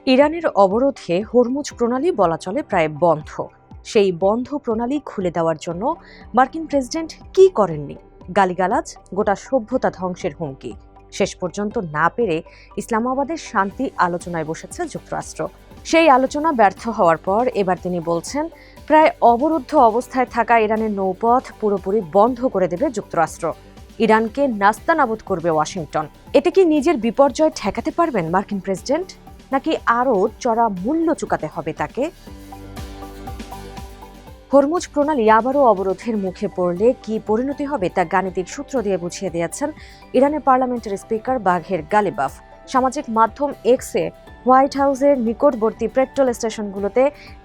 ইরানের অবরোধে হরমুজ প্রণালী বলা চলে প্রায় বন্ধ। সেই বন্ধ প্রণালী খুলে দেওয়ার জন্য মার্কিন প্রেসিডেন্ট কি করেননি? গালিগালাজ, গোটা সভ্যতা ধ্বংসের হুমকি। শেষ পর্যন্ত না পেরে ইসলামাবাদের শান্তি আলোচনায় বসেছে যুক্তরাষ্ট্র। সেই আলোচনা ব্যর্থ হওয়ার পর এবার তিনি বলছেন, প্রায় অবরুদ্ধ অবস্থায় থাকা ইরানের নৌপথ পুরোপুরি বন্ধ করে দেবে যুক্তরাষ্ট্র। ইরানকে নাস্তানাবুদ করবে ওয়াশিংটন। এতে কি নিজের বিপর্যয় ঠেকাতে পারবেন মার্কিন প্রেসিডেন্ট, নাকি আরও চড়া মূল্য চুকাতে হবে তাকে? হরমুজ প্রণালী আবারও অবরোধের মুখে পড়লে কি পরিণতি হবে তা গাণিতিক সূত্র দিয়ে বুঝিয়ে দিয়েছেন ইরানের পার্লামেন্টের স্পিকার বাঘের গালিবাফ। সামাজিক মাধ্যম এক্সে হোয়াইট হাউসের নিকটবর্তী পেট্রোল স্টেশনগুলোতে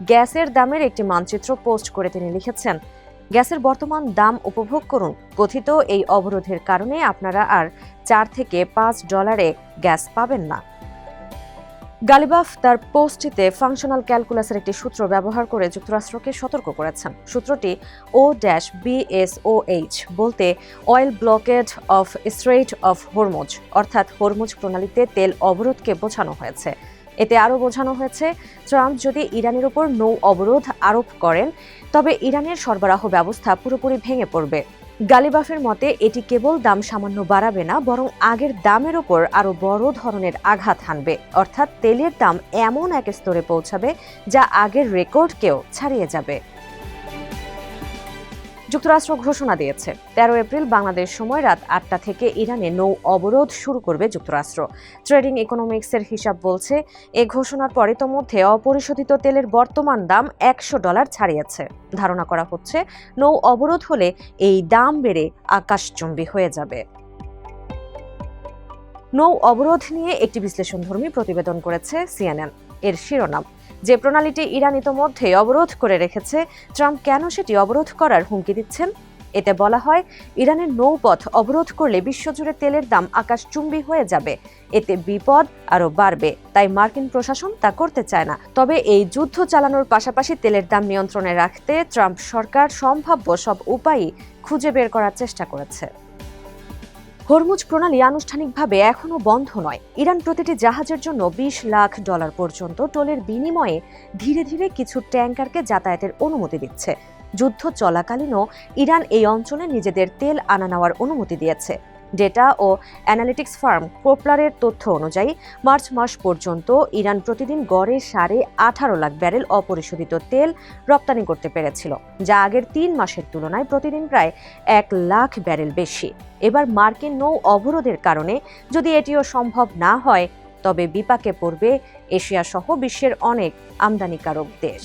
গ্যাসের দামের একটি মানচিত্র পোস্ট করে তিনি লিখেছেন, গ্যাসের বর্তমান দাম উপভোগ করুন। কথিত এই অবরোধের কারণে আপনারা আর $4 থেকে $5 গ্যাস পাবেন না। গালিবাফ তার পোস্টটিতে ফাংশনাল ক্যালকুলাসের একটি সূত্র ব্যবহার করে যুক্তরাষ্ট্রকে সতর্ক করেছেন। সূত্রটি OBSOH বলতে oil blockade of strait of Hormuz, অর্থাৎ হরমুজ প্রণালীতে তেল অবরোধকে বোঝানো হয়েছে। এতে আরও বোঝানো হয়েছে, ট্রাম্প যদি ইরানের উপর নৌ অবরোধ আরোপ করেন তবে ইরানের সরবরাহ ব্যবস্থা পুরোপুরি ভেঙে পড়বে। গালিবাফের মতে এটি কেবল দাম সামান্য বাড়াবে না, বরং আগের দামের ওপর আরও বড় ধরনের আঘাত হানবে, অর্থাৎ তেলের দাম এমন এক স্তরে পৌঁছাবে যা আগের রেকর্ডকেও ছাড়িয়ে যাবে। যুক্তরাষ্ট্র ঘোষণা দিয়েছে 13 এপ্রিল বাংলাদেশ সময় রাত 8টা থেকে ইরানে নৌ অবরোধ শুরু করবে যুক্তরাষ্ট্র। ট্রেডিং ইকোনমিক্সের হিসাব বলছে, এ ঘোষণার পর ইতোমধ্যে অপরিশোধিত তেলের বর্তমান দাম $100 ছাড়িয়েছে। ধারণা করা হচ্ছে, নৌ অবরোধ হলে এই দাম বেড়ে আকাশচুম্বী হয়ে যাবে। নৌ অবরোধ নিয়ে একটি বিশ্লেষণধর্মী প্রতিবেদন করেছে CNN। এর শিরোনাম, যে প্রণালীটি ইরান ইতোমধ্যে অবরোধ করে রেখেছে, ট্রাম্প কেন সেটি অবরোধ করার হুমকি দিচ্ছেন? এতে বলা হয়, ইরানের নৌপথ অবরোধ করলে বিশ্বজুড়ে তেলের দাম আকাশচুম্বী হয়ে যাবে। এতে বিপদ আরও বাড়বে, তাই মার্কিন প্রশাসন তা করতে চায় না। তবে এই যুদ্ধ চালানোর পাশাপাশি তেলের দাম নিয়ন্ত্রণে রাখতে ট্রাম্প সরকার সম্ভাব্য সব উপায়ই খুঁজে বের করার চেষ্টা করেছে। হরমুজ প্রণালী আনুষ্ঠানিকভাবে এখনও বন্ধ নয়। ইরান প্রতিটি জাহাজের জন্য $20 লাখ পর্যন্ত টোলের বিনিময়ে ধীরে ধীরে কিছু ট্যাঙ্কারকে যাতায়াতের অনুমতি দিচ্ছে। যুদ্ধ চলাকালীনও ইরান এই অঞ্চলে নিজেদের তেল আনা নেওয়ার অনুমতি দিয়েছে। ডেটা ও অ্যানালিটিক্স ফার্ম কোপলারের তথ্য অনুযায়ী মার্চ মাস পর্যন্ত ইরান প্রতিদিন গড়ে 18.5 লাখ ব্যারেল অপরিশোধিত তেল রপ্তানি করতে পেরেছিল, যা আগের 3 মাসের তুলনায় প্রতিদিন প্রায় 1 লাখ ব্যারেল বেশি। এবার মার্কিন নৌ অবরোধের কারণে যদি এটিও সম্ভব না হয়, তবে বিপাকে পড়বে এশিয়া সহ বিশ্বের অনেক আমদানিকারক দেশ।